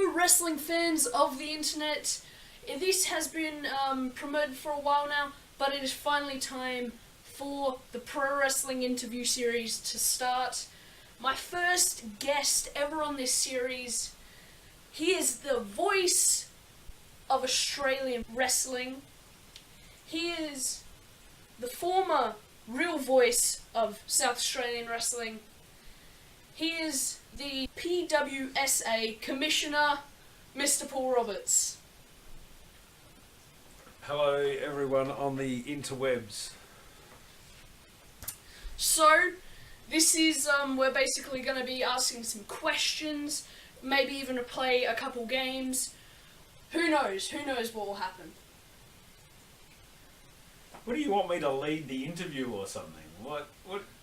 you wrestling fans of the internet, this has been promoted for a while now, but it is finally time for the pro wrestling interview series to start. My first guest ever on this series, he is the voice of Australian wrestling. He is the former real voice of South Australian wrestling. He is the PWSA Commissioner, Mr. Paul Roberts. Hello everyone on the interwebs. So, this is, we're basically going to be asking some questions, maybe even to play a couple games. Who knows what will happen. What do you want me to lead the interview or something? What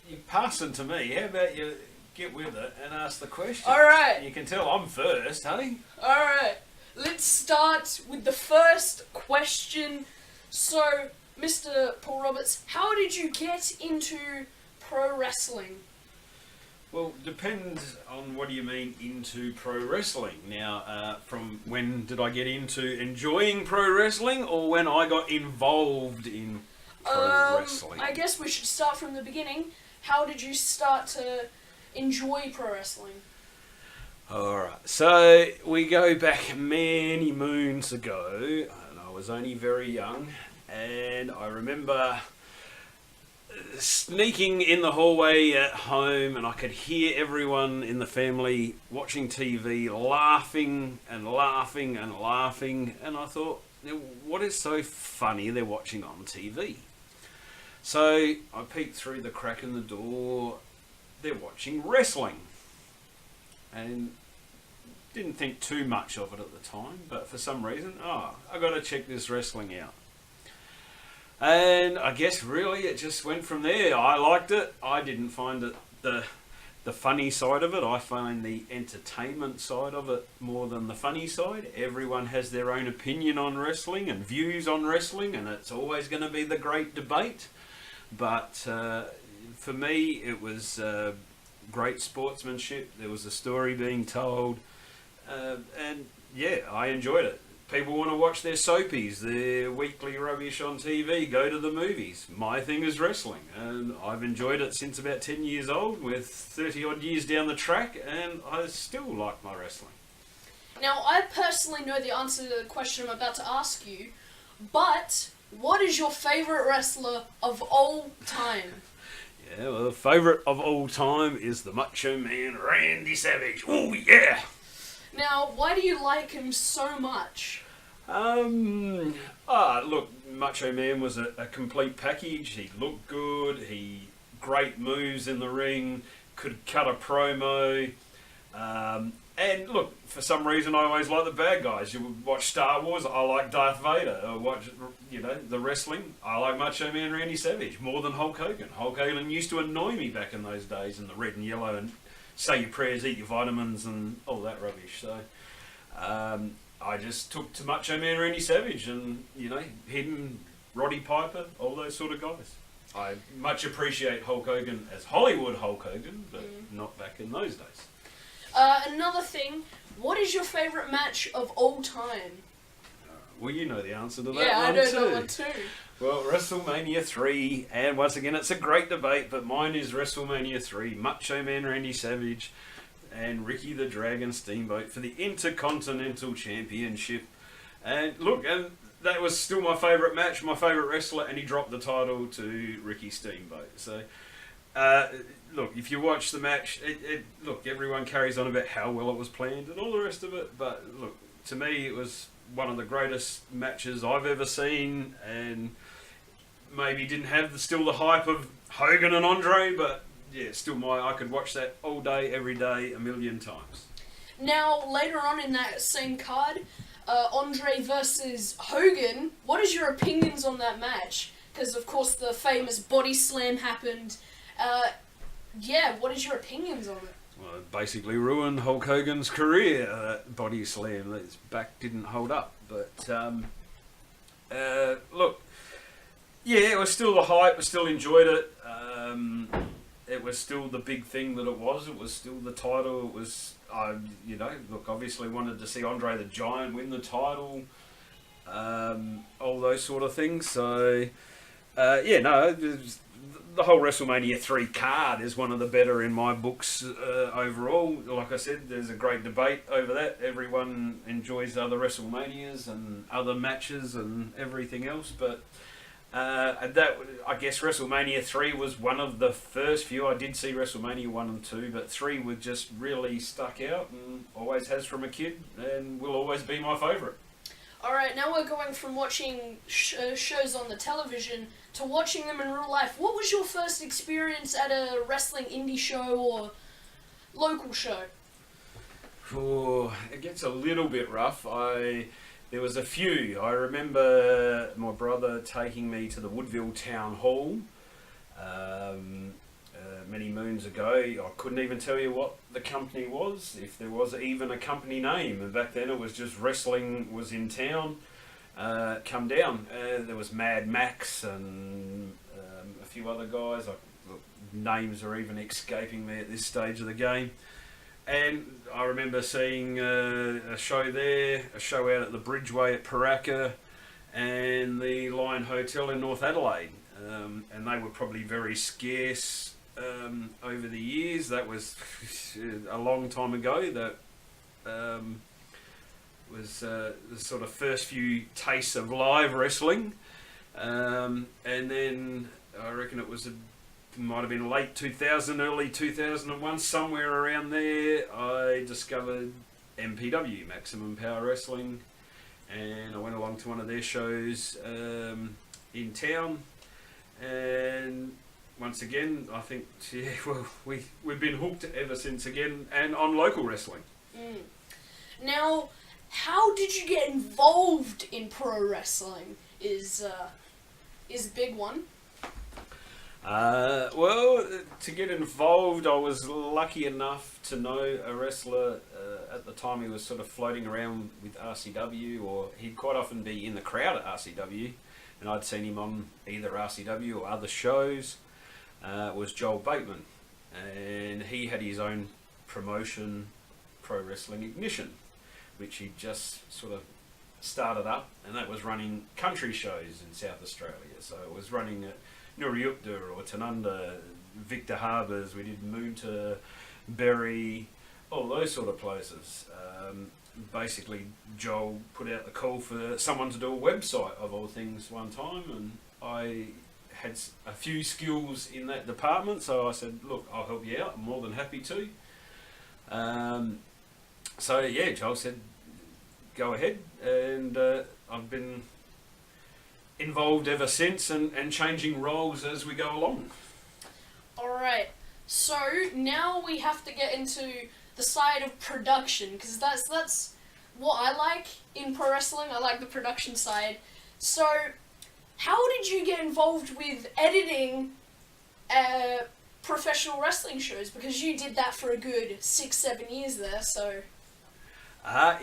you passing to me? How about you get with it and ask the question? Alright. You can tell I'm first, hey? Alright, let's start with the first question. So, Mr. Paul Roberts, how did you get into pro wrestling? Well, depends on what do you mean into pro wrestling. Now, from when did I get into enjoying pro wrestling or when I got involved in pro wrestling? I guess we should start from the beginning. How did you start to enjoy pro wrestling? Alright, so we go back many moons ago, and I was only very young, and I remember sneaking in the hallway at home, and I could hear everyone in the family watching TV laughing and laughing and laughing, and I thought, what is so funny they're watching on TV? So I peeked through the crack in the door, they're watching wrestling, and didn't think too much of it at the time, but for some reason, I got to check this wrestling out. And I guess really it just went from there. I liked it. I didn't find it the funny side of it. I find the entertainment side of it more than the funny side. Everyone has their own opinion on wrestling and views on wrestling, and it's always going to be the great debate. But for me, it was great sportsmanship. There was a story being told, and yeah, I enjoyed it. People want to watch their soapies, their weekly rubbish on TV, go to the movies. My thing is wrestling, and I've enjoyed it since about 10 years old. We're 30 odd years down the track, and I still like my wrestling. Now, I personally know the answer to the question I'm about to ask you, but what is your favourite wrestler of all time? Yeah, well, the favourite of all time is the Macho Man Randy Savage. Oh yeah! Now, why do you like him so much? Look, Macho Man was a complete package. He looked good. Great moves in the ring. Could cut a promo. And look, for some reason, I always like the bad guys. You would watch Star Wars. I like Darth Vader. I watch, the wrestling. I like Macho Man Randy Savage more than Hulk Hogan. Hulk Hogan used to annoy me back in those days in the red and yellow and say your prayers, eat your vitamins, and all that rubbish. So I just took to Macho Man Randy Savage, and him, Roddy Piper, all those sort of guys. I much appreciate Hulk Hogan as Hollywood Hulk Hogan, but not back in those days. Another thing, what is your favourite match of all time? Well, you know the answer to that yeah, one I know too. that one too. Well, WrestleMania 3, and once again, it's a great debate, but mine is WrestleMania 3, Macho Man Randy Savage and Ricky the Dragon Steamboat for the Intercontinental Championship. And look, and that was still my favourite match, my favourite wrestler, and he dropped the title to Ricky Steamboat. So, look, if you watch the match, look, everyone carries on about how well it was planned and all the rest of it, but look, to me, it was one of the greatest matches I've ever seen, and maybe didn't have still the hype of Hogan and Andre, but yeah, still I could watch that all day, every day, a million times. Now, later on in that same card, Andre versus Hogan, what is your opinions on that match? Because, of course, the famous body slam happened. What is your opinions on it? Well, it basically ruined Hulk Hogan's career, that body slam. His back didn't hold up. But, look, yeah, it was still the hype. I still enjoyed it. It was still the big thing that it was. It was still the title. It was look, obviously wanted to see Andre the Giant win the title, all those sort of things. So, the whole WrestleMania 3 card is one of the better in my books overall. Like I said, there's a great debate over that. Everyone enjoys other WrestleManias and other matches and everything else, but I guess WrestleMania 3 was one of the first few. I did see WrestleMania 1 and 2, but 3 was just really stuck out and always has from a kid and will always be my favourite. Alright, now we're going from watching shows on the television to watching them in real life. What was your first experience at a wrestling indie show or local show? Oh, it gets a little bit rough. There was a few. I remember my brother taking me to the Woodville Town Hall many moons ago. I couldn't even tell you what the company was, if there was even a company name. And back then it was just wrestling was in town. Come down. There was Mad Max and a few other guys. Names are even escaping me at this stage of the game. And I remember seeing a show there, a show out at the Bridgeway at Paraka and the Lion Hotel in North Adelaide. And they were probably very scarce over the years. That was a long time ago. That was the sort of first few tastes of live wrestling. And then I reckon it might have been late 2000, early 2001, somewhere around there, I discovered MPW, Maximum Power Wrestling, and I went along to one of their shows in town, and once again, I think, we've been hooked ever since again, and on local wrestling. Now, how did you get involved in pro wrestling is a big one. To get involved, I was lucky enough to know a wrestler. At the time, he was sort of floating around with RCW, or he'd quite often be in the crowd at RCW, and I'd seen him on either RCW or other shows. Was Joel Bateman, and he had his own promotion, Pro Wrestling Ignition, which he just sort of started up, and that was running country shows in South Australia. So it was running at Nuriupta or Tanunda, Victor Harbours. We did Moonta, Berry, all those sort of places. Basically, Joel put out the call for someone to do a website of all things one time, and I had a few skills in that department, so I said, look, I'll help you out. I'm more than happy to. Joel said, go ahead, and I've been involved ever since, and changing roles as we go along. Alright, so now we have to get into the side of production, because that's what I like in pro wrestling. I like the production side. So, how did you get involved with editing professional wrestling shows? Because you did that for a good 6-7 years there, so...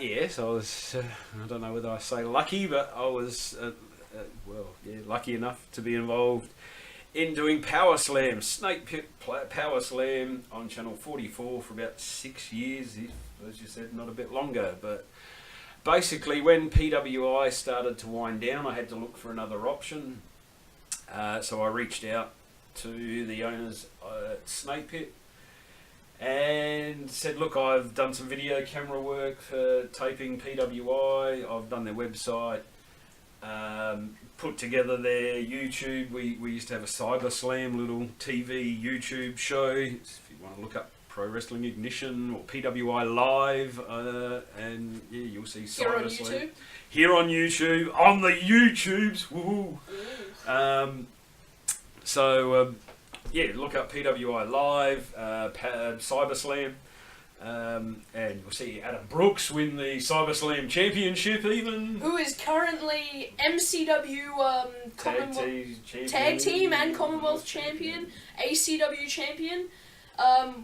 Yes, I was, I don't know whether I say lucky, but I was... lucky enough to be involved in doing Power Slam, Snake Pit Power Slam on Channel 44 for about 6 years, as you said, not a bit longer. But basically, when PWI started to wind down, I had to look for another option. So I reached out to the owners at Snake Pit and said, look, I've done some video camera work for taping PWI, I've done their website, put together their YouTube. We used to have a Cyber Slam little TV YouTube show. If you want to look up Pro Wrestling Ignition or PWI Live, and yeah, you'll see Cyber Slam. Here on YouTube, on the YouTubes, woohoo! Look up PWI Live, Cyber Slam. And you'll see Adam Brooks win the Cyber Slam Championship even. Who is currently MCW Tag Team and Commonwealth Champion, ACW Champion.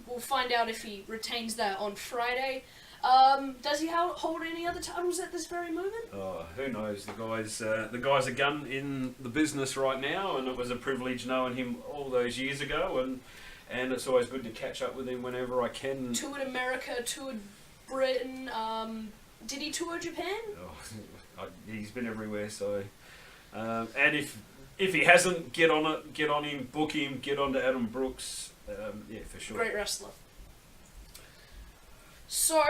We'll find out if he retains that on Friday. Does he hold any other titles at this very moment? Oh, who knows? The guy's a gun in the business right now, and it was a privilege knowing him all those years ago, and it's always good to catch up with him whenever I can. Toured America, toured Britain. Did he tour Japan? He's been everywhere. So, and if he hasn't, get on it. Get on him. Book him. Get on to Adam Brooks. Yeah, for sure. Great wrestler. So,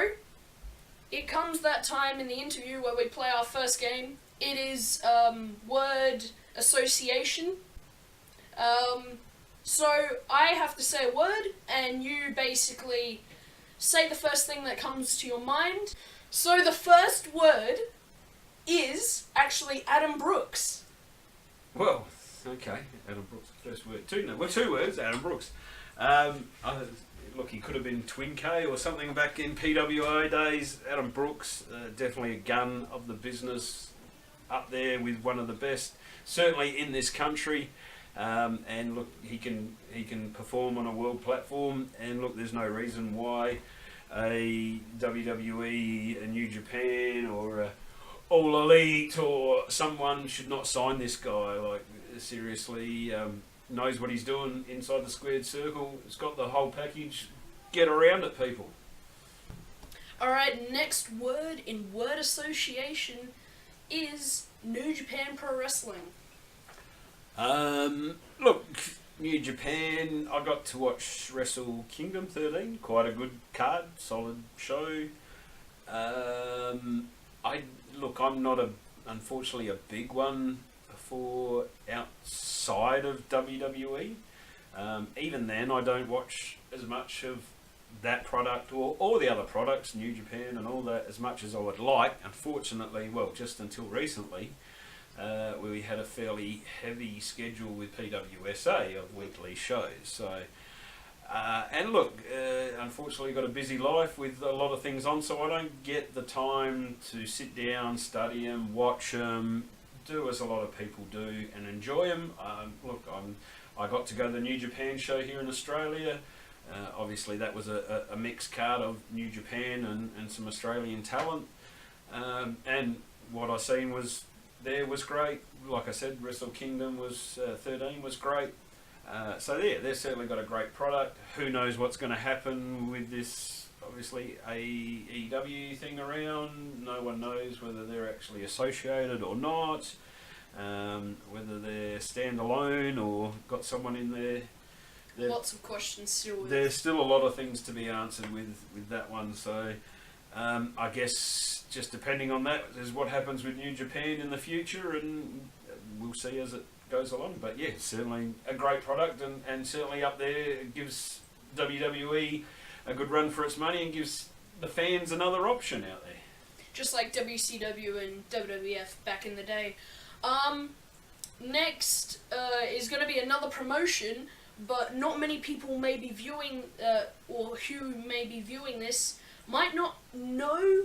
it comes that time in the interview where we play our first game. It is word association. So I have to say a word, and you basically say the first thing that comes to your mind. So the first word is actually Adam Brooks. Well, okay, Adam Brooks. First word. Two words. Adam Brooks. Look, he could have been Twin K or something back in PWA days. Adam Brooks, definitely a gun of the business, up there with one of the best, certainly in this country. And look, he can perform on a world platform. And look, there's no reason why a WWE, a New Japan, or a All Elite, or someone should not sign this guy. Like, seriously, knows what he's doing inside the squared circle. It's got the whole package. Get around it, people. Alright, next word in word association is New Japan Pro Wrestling. Look, New Japan, I got to watch Wrestle Kingdom 13. Quite a good card, solid show. I'm not unfortunately a big one for outside of WWE. Even then, I don't watch as much of that product or the other products, New Japan and all that, as much as I would like. Unfortunately, well, just until recently, we had a fairly heavy schedule with PWSA of weekly shows. So, and look, unfortunately, got a busy life with a lot of things on, so I don't get the time to sit down, study them, watch them, do as a lot of people do, and enjoy them. I got to go to the New Japan show here in Australia. Obviously, that was a mixed card of New Japan and some Australian talent. And what I seen was great. Like I said, Wrestle Kingdom was 13 was great. So yeah, they've certainly got a great product. Who knows what's going to happen with this, obviously, AEW thing around. No one knows whether they're actually associated or not, whether they're standalone or got someone in there. Lots of questions still. There's still a lot of things to be answered with that one. So I guess just depending on that is what happens with New Japan in the future, and we'll see as it goes along. But yeah, certainly a great product, and certainly up there. It gives WWE a good run for its money and gives the fans another option out there. Just like WCW and WWF back in the day. Next is going to be another promotion, but not many people may be viewing, or who may be viewing this, might not know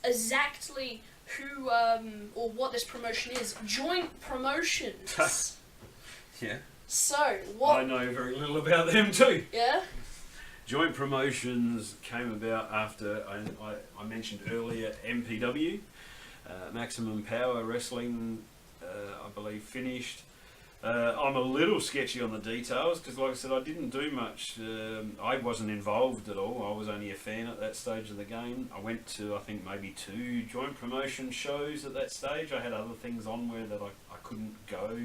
exactly who or what this promotion is. Joint Promotions. Yeah. So, what... I know very little about them too. Yeah? Joint Promotions came about after, I mentioned earlier, MPW, Maximum Power Wrestling, I believe, finished. I'm a little sketchy on the details because, like I said, I didn't do much. I wasn't involved at all. I was only a fan at that stage of the game. I went to, I think, maybe 2 Joint Promotion shows at that stage. I had other things on where that I couldn't go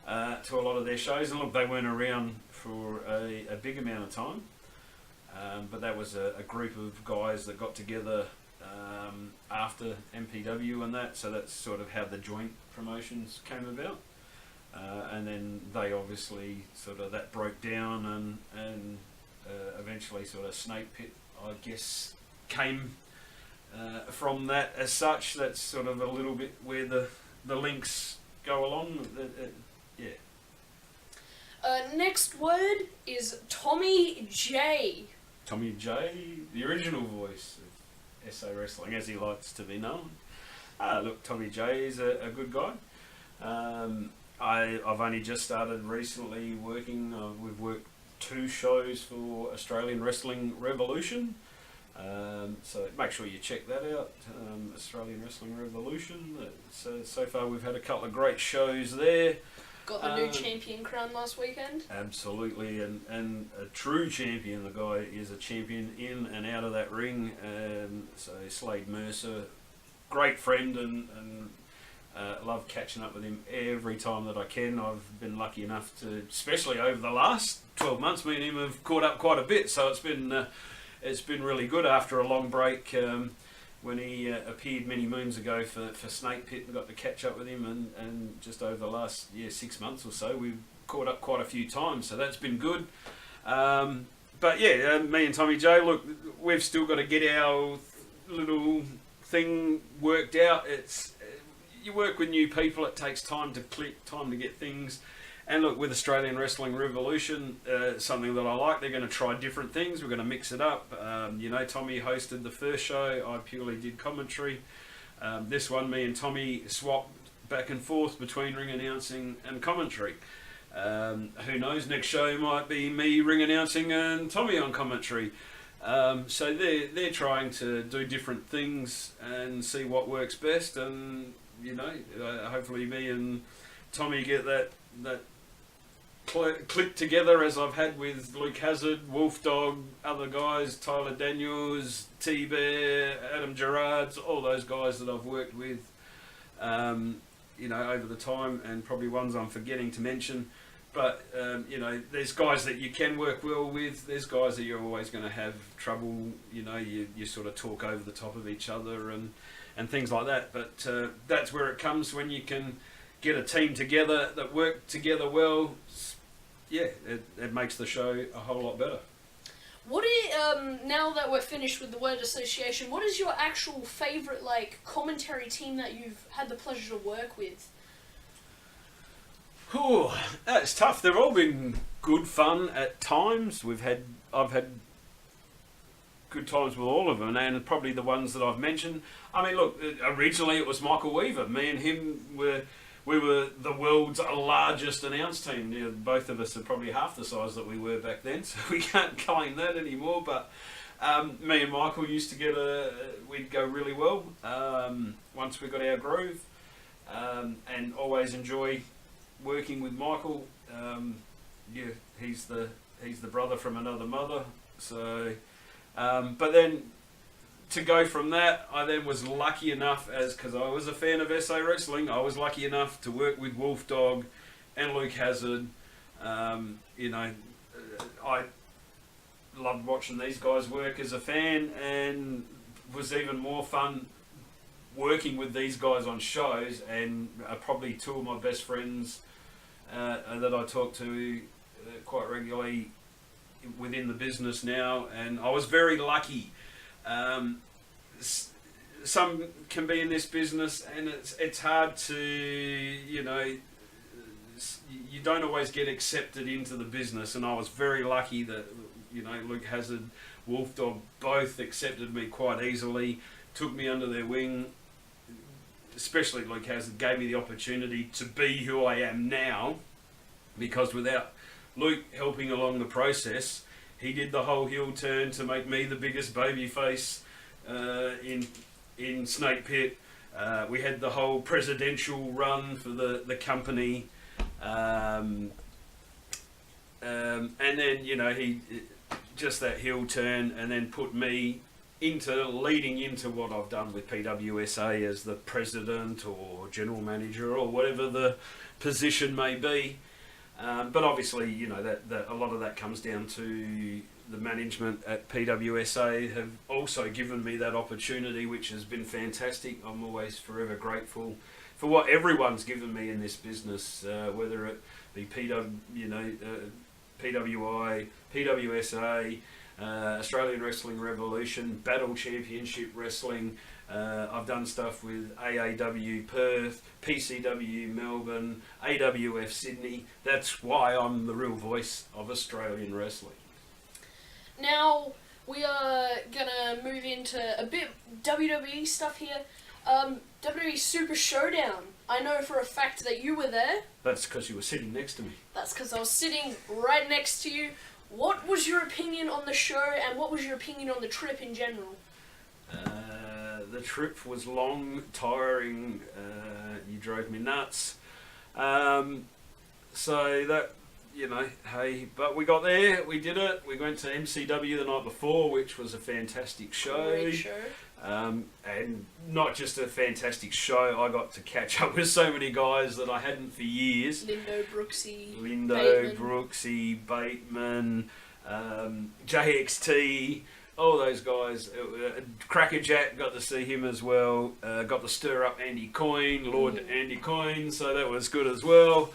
to a lot of their shows. And look, they weren't around for a big amount of time. But that was a group of guys that got together after MPW and that. So that's sort of how the Joint Promotions came about. And then they obviously sort of that broke down and eventually sort of Snake Pit, I guess, came from that as such. That's sort of a little bit where the links go along. Yeah. Next word is Tommy J. Tommy J, the original voice of SA Wrestling, as he likes to be known. Look, Tommy J is a good guy. I've only just started recently working. We've worked 2 shows for Australian Wrestling Revolution. So make sure you check that out, Australian Wrestling Revolution. So far we've had a couple of great shows there. got the new champion crown last weekend. Absolutely, and a true champion. The guy is a champion in and out of that ring. So Slade Mercer, great friend, and love catching up with him every time that I can. I've been lucky enough to, especially over the last 12 months, me and him have caught up quite a bit. So it's been really good after a long break. When he appeared many moons ago for Snake Pit, and got to catch up with him, and just over the last 6 months or so, we've caught up quite a few times, so that's been good. But yeah, me and Tommy J, look, we've still got to get our little thing worked out. It's you work with new people, it takes time to click, time to get things. And look, with Australian Wrestling Revolution, something that I like, they're going to try different things. We're going to mix it up. Tommy hosted the first show. I purely did commentary. This one, me and Tommy swapped back and forth between ring announcing and commentary. Who knows, next show might be me ring announcing and Tommy on commentary. So they're trying to do different things and see what works best. And, hopefully me and Tommy get that click together as I've had with Luke Hazard, Wolf Dog, other guys, Tyler Daniels, T-Bear, Adam Gerards, all those guys that I've worked with, over the time, and probably ones I'm forgetting to mention. But, there's guys that you can work well with, there's guys that you're always going to have trouble, you sort of talk over the top of each other and things like that. But that's where it comes when you can get a team together that work together well. Yeah, it makes the show a whole lot better. What do you, now that we're finished with the word association, what is your actual favourite commentary team that you've had the pleasure to work with? Oh, that's tough. They've all been good fun at times. I've had good times with all of them, and probably the ones that I've mentioned. I mean, look, originally it was Michael Weaver. Me and him we were the world's largest announce team. Both of us are probably half the size that we were back then, so we can't claim that anymore. But me and Michael used to we'd go really well once we got our groove, and always enjoy working with Michael. He's the brother from another mother. So, but then, to go from that, I then was lucky enough, because I was a fan of SA Wrestling, I was lucky enough to work with Wolf Dog and Luke Hazard. I loved watching these guys work as a fan, and was even more fun working with these guys on shows, and are probably two of my best friends that I talk to quite regularly within the business now. And I was very lucky. Some can be in this business, and it's hard to, you don't always get accepted into the business, and I was very lucky that, Luke Hazard, Wolf Dog both accepted me quite easily, took me under their wing. Especially Luke Hazard gave me the opportunity to be who I am now, because without Luke helping along the process, he did the whole heel turn to make me the biggest babyface in Snake Pit. We had the whole presidential run for the company, and then he just that heel turn, and then put me leading into what I've done with PWSA as the president or general manager or whatever the position may be. But obviously, that a lot of that comes down to the management at PWSA have also given me that opportunity, which has been fantastic. I'm always forever grateful for what everyone's given me in this business, whether it be PWI, PWSA, Australian Wrestling Revolution, Battle Championship Wrestling. I've done stuff with AAW Perth, PCW Melbourne, AWF Sydney. That's why I'm the real voice of Australian wrestling. Now, we are going to move into a bit WWE stuff here. WWE Super Showdown. I know for a fact that you were there. That's because you were sitting next to me. That's because I was sitting right next to you. What was your opinion on the show, and what was your opinion on the trip in general? The trip was long, tiring. You drove me nuts. So that, hey, but we got there, we did it. We went to MCW the night before, which was a fantastic show. Great show. And not just a fantastic show, I got to catch up with so many guys that I hadn't for years. Lindo, Bateman. Brooksy, Bateman, JXT, all those guys. Crackerjack, got to see him as well. Got to stir up Andy Coyne, Lord Andy Coyne, so that was good as well.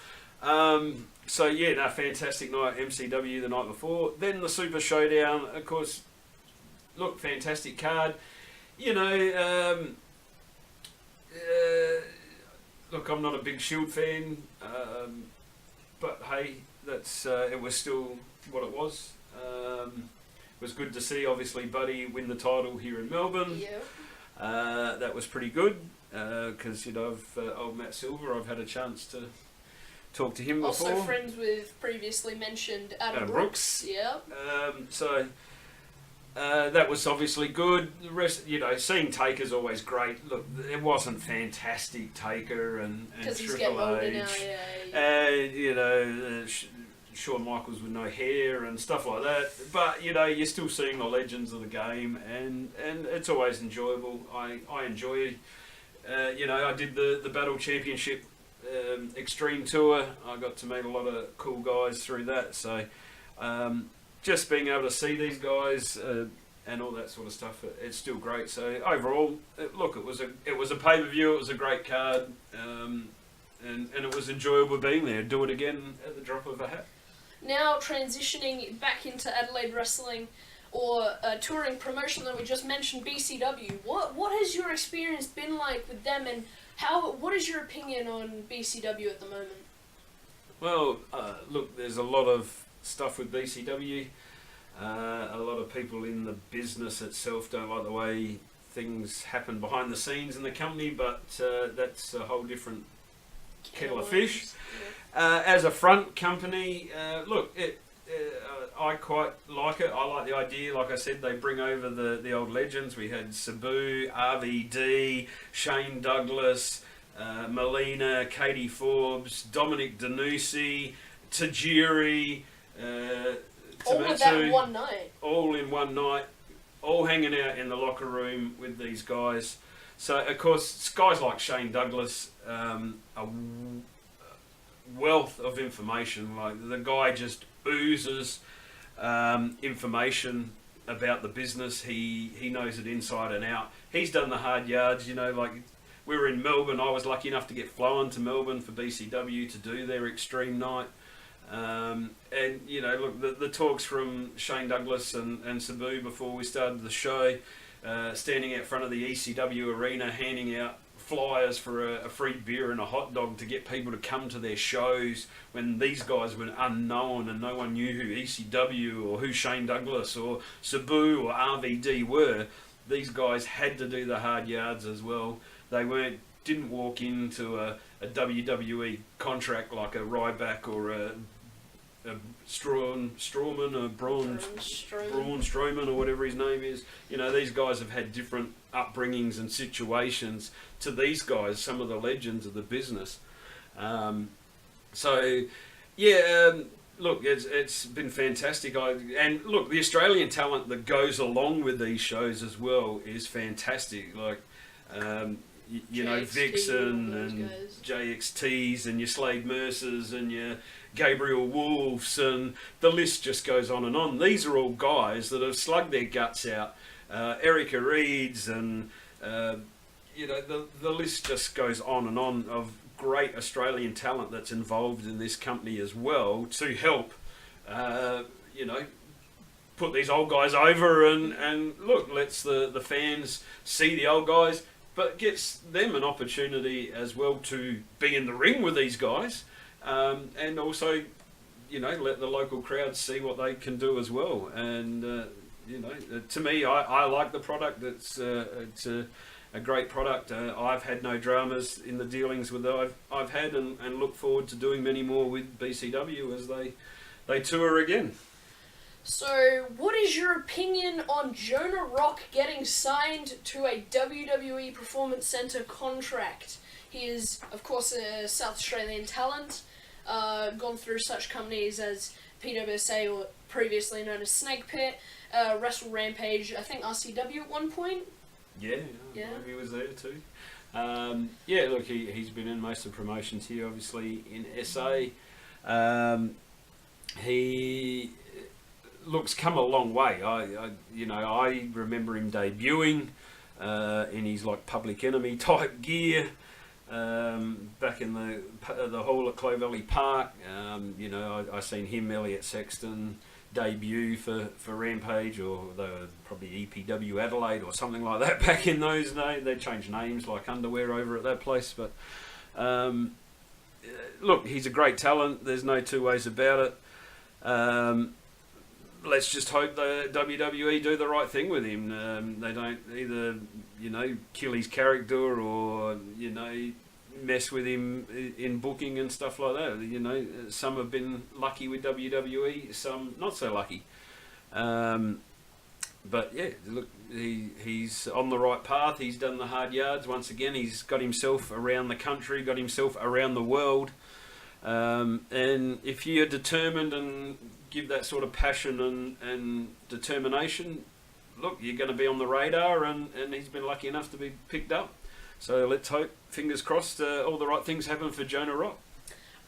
Fantastic night, MCW the night before. Then the Super Showdown, of course, look, fantastic card. Look, I'm not a big Shield fan, but hey, that's it was still what it was. It was good to see, obviously, Buddy win the title here in Melbourne. Yeah. That was pretty good because old Matt Silver, I've had a chance to talk to him before. Also friends with previously mentioned Adam Brooks. Yeah. That was obviously good. The rest, seeing Taker's always great. Look, it wasn't fantastic, Taker and Triple H. Shawn Michaels with no hair and stuff like that. But, you're still seeing the legends of the game, and it's always enjoyable. I enjoy, I did the Battle Championship Extreme Tour. I got to meet a lot of cool guys through that. So, just being able to see these guys and all that sort of stuff, it's still great. So overall, it was a pay-per-view. It was a great card, and it was enjoyable being there. Do it again at the drop of a hat. Now transitioning back into Adelaide Wrestling, or a touring promotion that we just mentioned, BCW. What has your experience been like with them, and what is your opinion on BCW at the moment? Well, look, there's a lot of stuff with BCW. A lot of people in the business itself don't like the way things happen behind the scenes in the company, but that's a whole different kettle of fish. As a front company, look, I quite like it. I like the idea. Like I said, they bring over the old legends. We had Sabu, RVD, Shane Douglas, Melina, Katie Forbes, Dominic Danusi, Tajiri, all of that in one night. All in one night, all hanging out in the locker room with these guys. So, of course, guys like Shane Douglas, a wealth of information. Like, the guy just oozes information about the business. He knows it inside and out. He's done the hard yards, like we were in Melbourne. I was lucky enough to get flown to Melbourne for BCW to do their Extreme Night. Look, the talks from Shane Douglas and Sabu before we started the show, standing out front of the ECW arena, handing out flyers for a free beer and a hot dog to get people to come to their shows when these guys were unknown and no one knew who ECW or who Shane Douglas or Sabu or RVD were. These guys had to do the hard yards as well. They didn't walk into a WWE contract like a Ryback or a Braun Strowman or whatever his name is. These guys have had different upbringings and situations to these guys, some of the legends of the business. Look, it's been fantastic. And look, the Australian talent that goes along with these shows as well is fantastic. Like, Vixen and JXTs and your Slade Mercers and your Gabriel Wolves, and the list just goes on and on. These are all guys that have slugged their guts out. Erica Reeds and, the list just goes on and on of great Australian talent that's involved in this company as well to help, put these old guys over and look, lets the fans see the old guys, but gets them an opportunity as well to be in the ring with these guys, and also, let the local crowd see what they can do as well. And to me, I like the product. It's a great product. I've had no dramas in the dealings with I've had, and look forward to doing many more with BCW as they tour again. So, what is your opinion on Jonah Rock getting signed to a WWE Performance Center contract? He is, of course, a South Australian talent. gone through such companies as PWSA, or previously known as Snake Pit, Wrestle Rampage, I think RCW at one point. Yeah. He was there too. Look, he's been in most of the promotions here, obviously in SA. He looks come a long way. I remember him debuting in his like Public Enemy type gear back in the hall at Clow Valley Park. I seen him, Elliot Sexton, debut for Rampage, or they were probably EPW Adelaide or something like that back in those days. They changed names like underwear over at that place, but look, he's a great talent. There's no two ways about it. Let's just hope the WWE do the right thing with him. They don't either, kill his character or, mess with him in booking and stuff like that. Some have been lucky with WWE, some not so lucky. But yeah, look, he's on the right path. He's done the hard yards. Once again, he's got himself around the country, got himself around the world. And if you're determined and give that sort of passion and determination, look, you're going to be on the radar, and he's been lucky enough to be picked up. So let's hope, fingers crossed, all the right things happen for Jonah Rock.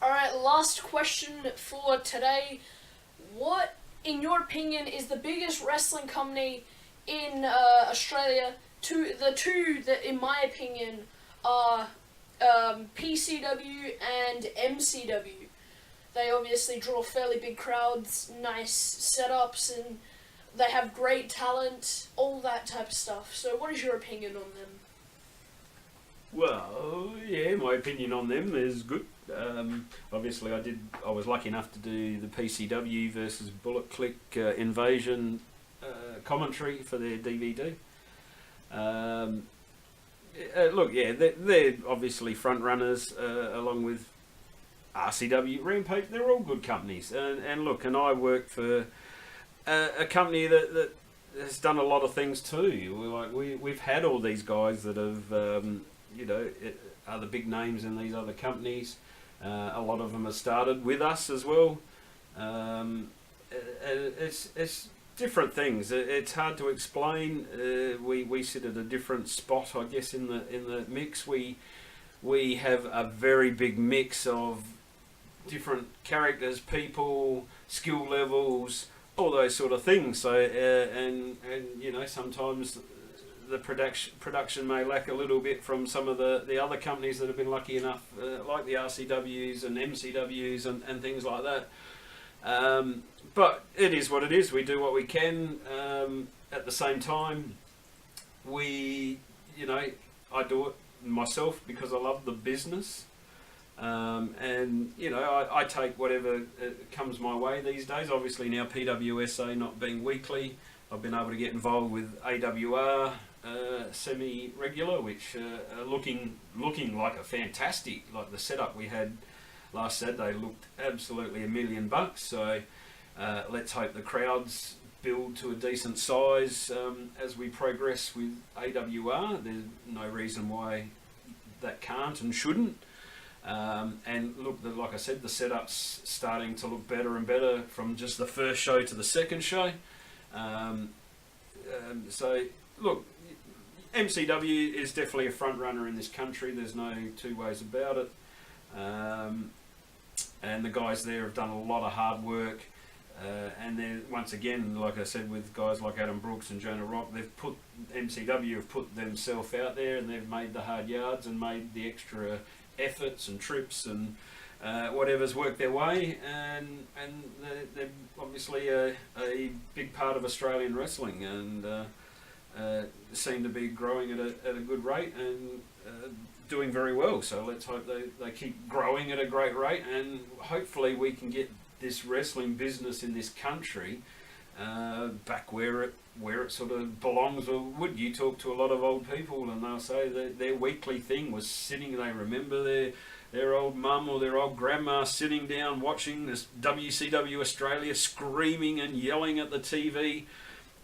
Alright, last question for today. What, in your opinion, is the biggest wrestling company in Australia? The two that, in my opinion, are PCW and MCW. They obviously draw fairly big crowds, nice setups, and they have great talent, all that type of stuff. So what is your opinion on them? Well, yeah, my opinion on them is good. Obviously, I was lucky enough to do the PCW versus Bullet Click Invasion commentary for their DVD. Look, yeah, they're obviously front runners along with RCW, Rampage. They're all good companies. And look, and I work for a company that has done a lot of things too. We've had all these guys that have, are the big names in these other companies. A lot of them have started with us as well. It's different things. It's hard to explain. We sit at a different spot, I guess, in the mix. We have a very big mix of different characters, people, skill levels, all those sort of things. So and sometimes the production may lack a little bit from some of the other companies that have been lucky enough, like the RCWs and MCWs and things like that. But it is what it is. We do what we can. At the same time, I do it myself because I love the business. I take whatever comes my way these days. Obviously now PWSA not being weekly, I've been able to get involved with AWR semi-regular, which are looking like a fantastic, like the setup we had last Saturday looked absolutely $1 million. So let's hope the crowds build to a decent size as we progress with AWR. There's no reason why that can't and shouldn't. And look, like I said, the setup's starting to look better and better from just the first show to the second show. So look, MCW is definitely a front runner in this country. There's no two ways about it. And the guys there have done a lot of hard work. And then once again, like I said, with guys like Adam Brooks and Jonah Rock, MCW have put themselves out there, and they've made the hard yards and made the extra efforts and trips and whatever's worked their way, and they're obviously a big part of Australian wrestling, and seem to be growing at a good rate and doing very well. So let's hope they keep growing at a great rate, and hopefully we can get this wrestling business in this country back where it sort of belongs or would. You talk to a lot of old people and they'll say that their weekly thing was sitting, they remember their old mum or their old grandma sitting down watching this WCW Australia, screaming and yelling at the TV,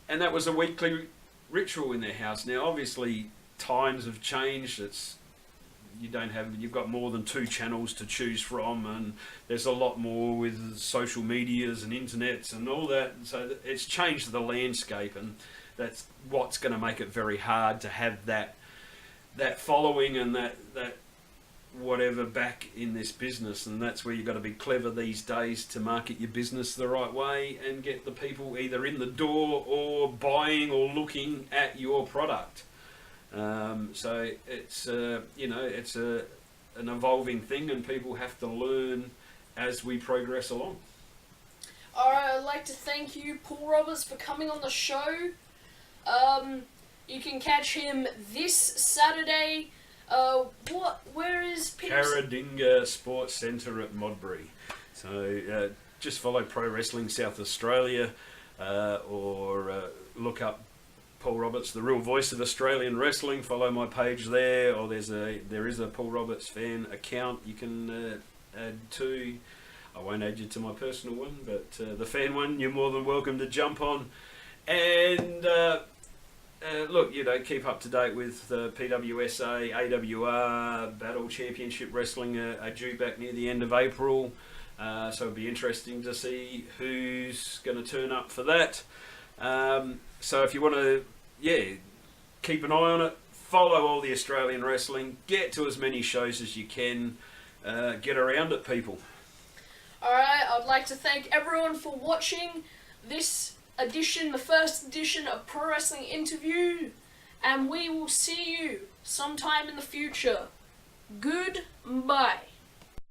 and that was a weekly ritual in their house. Now obviously times have changed, it's you've got more than 2 channels to choose from, and there's a lot more with social medias and internets and all that. So it's changed the landscape, and that's what's going to make it very hard to have that following and that whatever back in this business. And that's where you've got to be clever these days to market your business the right way and get the people either in the door or buying or looking at your product. So it's it's an evolving thing, and people have to learn as we progress along. Alright, I'd like to thank you, Paul Roberts, for coming on the show. You can catch him this Saturday. Where is Peter? Karadinga Sports Centre at Modbury. So just follow Pro Wrestling South Australia, or look up Paul Roberts, the real voice of Australian wrestling. Follow my page there, or there is a Paul Roberts fan account you can add to. I won't add you to my personal one, but the fan one you're more than welcome to jump on. And look, keep up to date with PWSA, AWR, Battle Championship Wrestling are due back near the end of April. So it'll be interesting to see who's going to turn up for that. So if you want to, keep an eye on it, follow all the Australian wrestling, get to as many shows as you can, get around it, people. Alright, I'd like to thank everyone for watching this edition, the first edition of Pro Wrestling Interview, and we will see you sometime in the future. Goodbye.